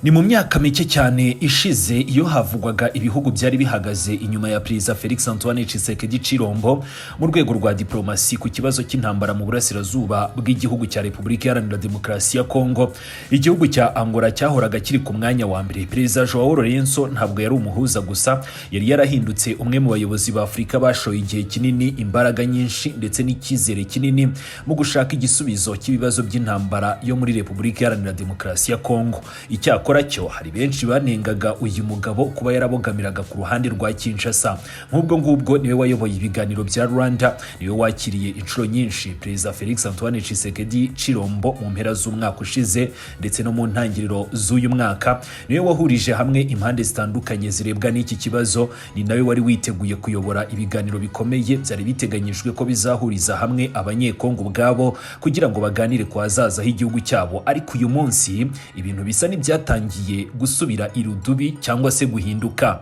Ni mu myaka mike cyane ishize iyo havugwaga ibihugu byari bihagaze inyuma ya Perezida Felix Antoine Tshisekedi Chilombo mu rwego rwa diplomasi ku kibazo cy'intambara mu burasirazuba bw'igihugu cya Repubulika Iharanira Demokarasi ya Kongo. Igihugu cya Angola cyahoraga kiri ku mwanya wa mbere. Perezida Joao Lourenço ntabwo yari umuhuza gusa, yari yarahindutse umwe mu bayobozi ba Afurika bashoye igihe kinini, imbaraga nyinshi ndetse n'icyizere kinini mu gushaka igisubizo cy'ibibazo by'intambara yo muri Repubulika Iharanira Demokarasi ya Kongo. Icyakora cyo hari benshi banengaga uyu mugabo kuba yarabogamiraga ku ruhande rwa Kinshasa. Nk'ubwo ngubwo niwe wayoboye ibiganiro bya Rwanda, niwe wakiriye inshuro nyinshi Perezida Felix Antoine Tshisekedi Chilombo mu mpera z'umwaka ushize ndetse no mu ntangiriro z'uyu mwaka. Niwe wahurije hamwe impande zitandukanye zirebwa n'iki kibazo, ni nawe wari witeguye kuyobora ibiganiro bikomeye byari biteganyijwe ko bizahuriza hamwe abanyekongo ubwabo kugira ngo baganire ku hazaza h'igihugu cyabo. Ariko uyu munsi ibintu bisa n'ibyatangiye gusubira irudubi cyangwa se guhinduka.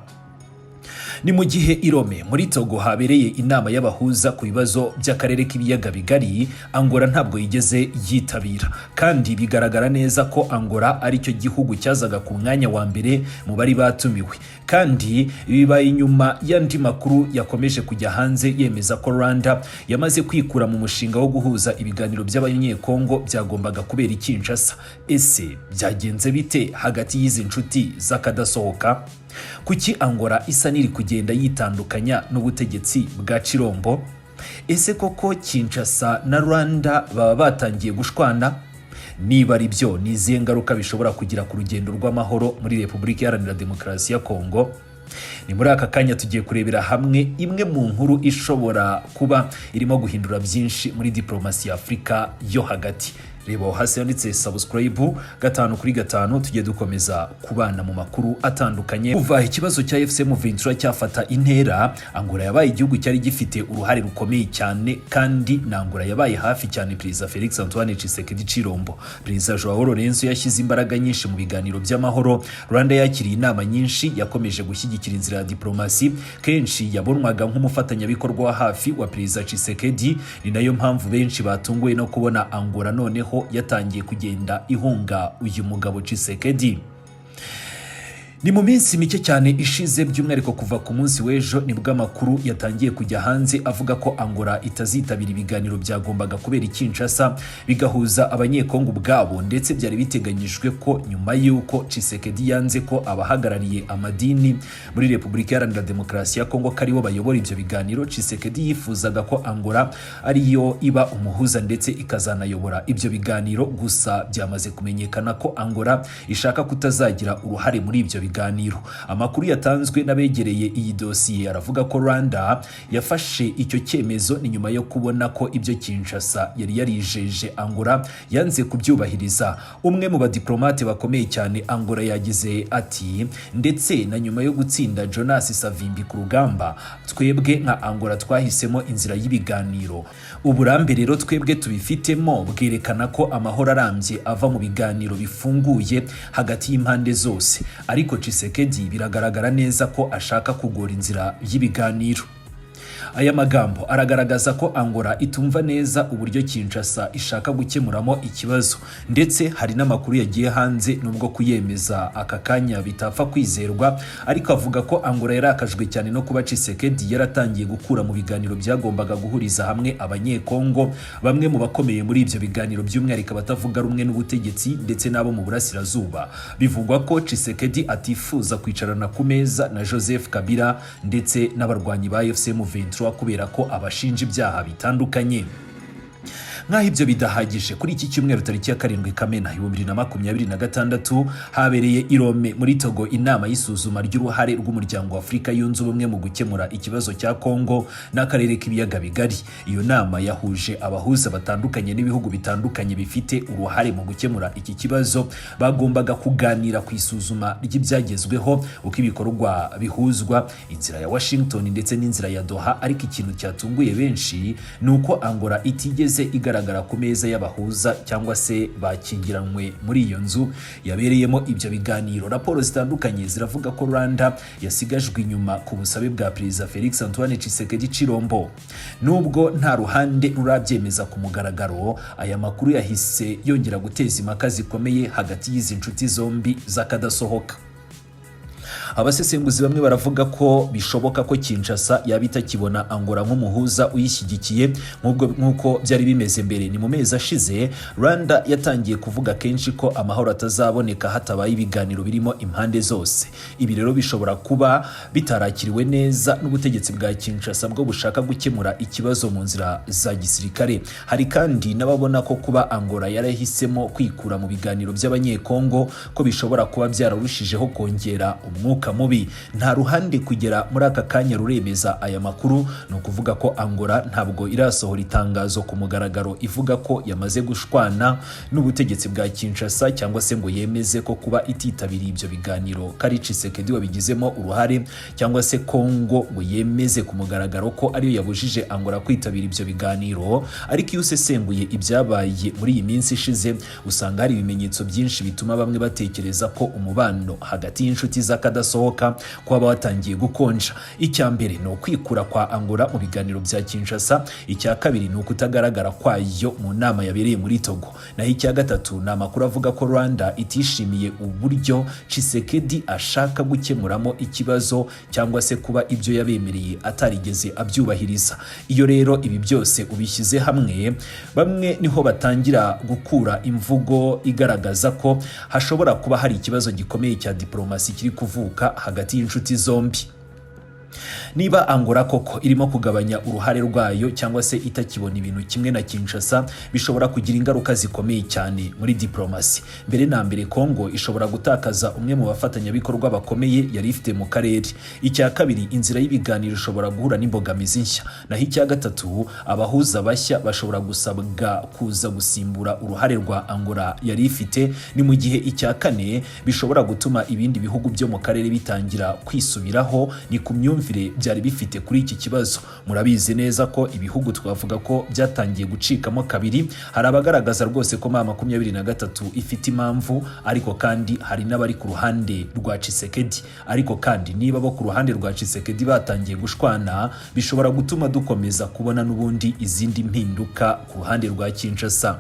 Ni mu gihe i Rome muri Togo habereye inama y'abahuza ku bibazo by'akarere k'ibiyaga bigari, Angola ntabwo yigeze yitabira, kandi bigaragara neza ko Angola ari cyo gihugu cyazaga ku mwanya wa mbere mu bari batumiwe. Kandi bibaye inyuma y'andi makuru yakomeje kujya hanze yemeza ko Rwanda yamaze kwikura mu mushinga wo guhuza ibiganiro by'abanyekongo byagombaga kubera i Kinshasa. Ese byagenze bite hagati y'izi nshuti z'akadasohoka? Kuki Angola isa n'iri kugenda yitandukanya n'ubutegetsi bwa Chilombo? Ese koko Kinshasa na Rwanda baba batangiye gushwana? Niba ari byo, ni izihe ngaruka bishobora kugira ku rugendo rw'amahoro muri Repubulika Iharanira Demokarasi ya Kongo? Ni muri aka kanya tugiye kurebera hamwe imwe mu nkuru ishobora kuba irimo guhindura byinshi muri diplomasi ya Afurika yo hagati. Reba hasi yanditse subscribe 5/5 tujye dukomeza kubana mu makuru atandukanye. Kuva ikibazo cya FCM Ventura cyafata intera, Angola yabaye igihugu cyari gifite uruhare rukomeye cyane, kandi na Angola yabaye hafi cyane Perezida Felix Antoine Tshisekedi Chilombo. Perezida Joao Lourenço yashyize imbaraga nyinshi mu biganiro by'amahoro. Rwanda yakiriye inama nyinshi, yakomeje gushyigikira inzira ya diplomasi, kenshi yabonwaga nk'umufatanyabikorwa wa hafi wa Perezida Tshisekedi. Ni nayo mpamvu benshi batunguwe no kubona Angola noneho yatangiye kugenda ihunga uyu mugabo Tshisekedi. Ni mu minsi mike cyane ishize, by'umwihariko kuva ku munsi w'ejo, nibwo amakuru yatangiye kujya hanze avuga ko Angola itazitabira ibiganiro byagombaga kubera i Kinshasa bigahuza abanyekongo ubwabo, ndetse byari biteganyijwe ko nyuma y'uko Tshisekedi yanze ko abahagarariye amadini muri Repubulika Iharanira Demokarasi ya Kongo karibo bayobora ibyo biganiro, Tshisekedi yifuzaga ko Angola ariyo iba umuhuza ndetse ikazanayobora ibyo biganiro. Gusa byamaze kumenyekana ko Angola ishaka kutazagira uruhare muri ibyo biganiro. Amakuru yatanzwe n'abegereye iyi dosiye aravuga ko Rwanda yafashe icyo cyemezo ni nyuma yo kubona ko ibyo Kinshasa yari yarijeje Angola yanze kubyubahiriza. Umwe mu badiplomate bakomeye cyane Angola yagize ati, ndetse na nyuma yo gutsinda Jonas Savimbi ku rugamba, twebwe nka Angola twahisemo inzira y'ibiganiro. Uburambe rero twebwe tubifitemo bwerekana ko amahoro arambye ava mu biganiro bifunguye hagati y'impande zose. Ariko Tshisekedi biragaragara neza ko ashaka kugora inzira y'ibiganiro. Aya magambo aragaragaza ko Angola itumva neza uburyo Kinshasa ishaka gukemuramo ikibazo, ndetse hari n'amakuru yagiye hanze nubwo kuyemeza aka kanya bitapfa kwizerwa, ariko avuga ko Angola yarakajwe cyane no kuba Tshisekedi yaratangiye gukura mu biganiro byagombaga guhuriza hamwe abanyekongo. Bamwe mu bakomeye muri ibyo biganiro, by'umwihariko batavuga rumwe n'ubutegetsi ndetse n'abo mu burasirazuba, bivugwa ko Tshisekedi atifuza kwicarana ku meza na Joseph Kabila ndetse n'abarwanyi ba FCM Ventura kubera ko abashinja ibyaha bitandukanye. Nk'aho ibyo bidahagije, kuri iki cyumweru tariki ya 7 Kamena 2026 habereye i Rome muri Togo inama y'isuzuma ry'uruhare rw'umuryango wa Afurika yunze ubumwe mu gukemura ikibazo cya Kongo n'akarere k'ibiyaga bigari. Iyo nama yahuje abahuza batandukanye n'ibihugu bitandukanye bifite uruhare mu gukemura iki kibazo. Bagombaga kuganira ku isuzuma ry'ibyagezweho, uko ibikorwa bihuzwa, inzira ya Washington ndetse n'inzira ya Doha. Ariko ikintu cyatunguye benshi ni uko Angola itigeze igaragaza igaragara ku meza y'abahuza cyangwa se bakingiranywe muri iyo nzu yabereyemo ibyo biganiro. Raporo zitandukanye ziravuga ko Rwanda yasigajwe inyuma ku busabe bwa Perezida Felix Antoine Tshisekedi Tshilombo. Nubwo nta ruhande rurabyemeza ku mugaragaro, aya makuru yahise yongera guteza impaka zikomeye hagati y'izi nshuti zombi z'akadasohoka. Abasesenguzi bamwe baravuga ko bishoboka ko Kinshasa yaba itakibona Angola nk'umuhuza uyishyigikiye nk'uko byari bimeze mbere. Ni mu mezi ashize Rwanda yatangiye kuvuga kenshi ko amahoro atazaboneka hatabaye ibiganiro birimo impande zose. Ibi rero bishobora kuba bitarakiriwe neza n'ubutegetsi bwa Kinshasa bwo bushaka gukemura ikibazo mu nzira za gisirikare. Hari kandi n'ababona ko kuba Angola yarahisemo kwikura mu biganiro by'abanyekongo ko bishobora kuba byararushijeho kongera umwuka mubi. Nta ruhande kugera muri aka kanya ruremeza aya makuru. Ni ukuvuga ko Angola ntabwo irasohora itangazo ku mugaragaro ivuga ko yamaze gushwana n'ubutegetsi bwa Kinshasa cyangwa se ngo yemeze ko kuba ititabiriye ibyo biganiro kari Tshisekedi wabigizemo uruhare, cyangwa se Kongo ngo yemeze ku mugaragaro ko ariyo yabujije Angola kwitabira ibyo biganiro. Ariko iyo usesenguye ibyabaye muri iyi minsi ishize usanga hari ibimenyetso byinshi bituma bamwe batekereza ko umubano hagati y'inshuti z'akadasohoka kwaba watangiye gukonja. Icya mbere ni ukwikura kwa Angola mu biganiro bya Kinshasa. Icya kabiri ni ukutagaragara kwayo mu nama yabereye muri Togo. Naho icya gatatu ni amakuru avuga ko Rwanda itishimiye uburyo Tshisekedi ashaka gukemuramo ikibazo cyangwa se kuba ibyo yabemereye atarigeze abyubahiriza. Iyo rero ibi byose ubishyize hamwe, bamwe niho batangira gukura imvugo igaragaza ko hashobora kuba hari ikibazo gikomeye cya diplomasi kiri kuvuka hagati y'inshuti zombi. Niba Angola koko irimo kugabanya uruhare rwayo cyangwa se itakibona ibintu kimwe na Kinshasa, bishobora kugira ingaruka zikomeye cyane muri diplomasi. Mbere na mbere Kongo ishobora gutakaza umwe mu bafatanyabikorwa bakomeye yari ifite mu karere. Icya kabiri, inzira y'ibiganiro ishobora guhura n'imbogamizi nshya. Naho icya gatatu, abahuza bashya bashobora gusabwa kuza gusimbura uruhare rwa Angola yari ifite. Ni mu gihe icya kane bishobora gutuma ibindi bihugu byo mu karere bitangira kwisubiraho ni ku myumvire byari bifite kuri iki kibazo. Murabizi neza ko ibihugu twavuga ko byatangiye gucikamo kabiri. Hari abagaragaza rwose ko M23 ifite impamvu, ariko kandi hari n'abari ku ruhande rwa Tshisekedi. Ariko kandi niba bo ku ruhande rwa Tshisekedi batangiye gushwana, bishobora gutuma dukomeza kubona n'ubundi izindi mpinduka ku ruhande rwa Kinshasa.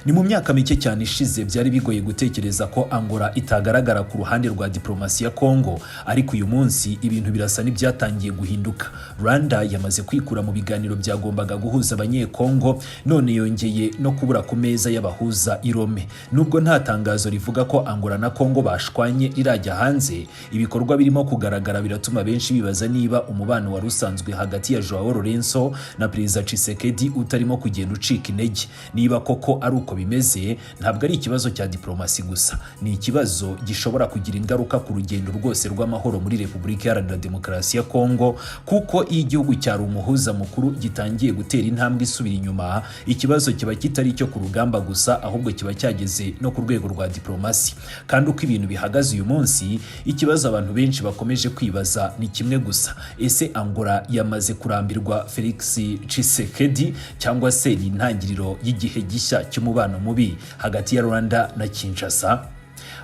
Ni mu myaka mike cyane ishize byari bigoye gutekereza ko Angola itagaragara ku ruhande rwa diplomasi ya Kongo, ariko uyu munsi ibintu birasa n'ibyatangiye guhinduka. Rwanda yamaze kwikura mu biganiro byagombaga guhuza abanyekongo, none yongeye no kubura ku meza y'abahuza i Rome. Nubwo nta tangazo rivuga ko Angola na Kongo bashwanye rirajya hanze, ibikorwa birimo kugaragara biratuma benshi bibaza niba umubano wari usanzwe hagati ya Joao Lourenço na Perezida Tshisekedi utarimo kugenda ucika intege. Niba koko ari uko bimeze, ntabwo ari ikibazo cya diplomasi gusa, ni ikibazo gishobora kugira ingaruka ku rugendo rwose rw'amahoro muri Repubulika Iharanira Demokarasi ya Kongo, kuko iyo igihugu cyari umuhuza mukuru gitangiye gutera intambwe isubira inyuma, ikibazo kiba kitari cyo ku rugamba gusa, ahubwo kiba cyageze no ku rwego rwa diplomasi. Kandi uko ibintu bihagaze uyu munsi, ikibazo abantu benshi bakomeje kwibaza ni kimwe gusa: ese Angola yamaze kurambirwa Felix Tshisekedi, cyangwa se ni intangiriro y'igihe gishya cy'umubano mubi hagati ya Rwanda na Kinshasa?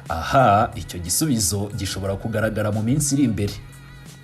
Aha, icyo gisubizo gishobora kugaragara mu minsi iri imbere.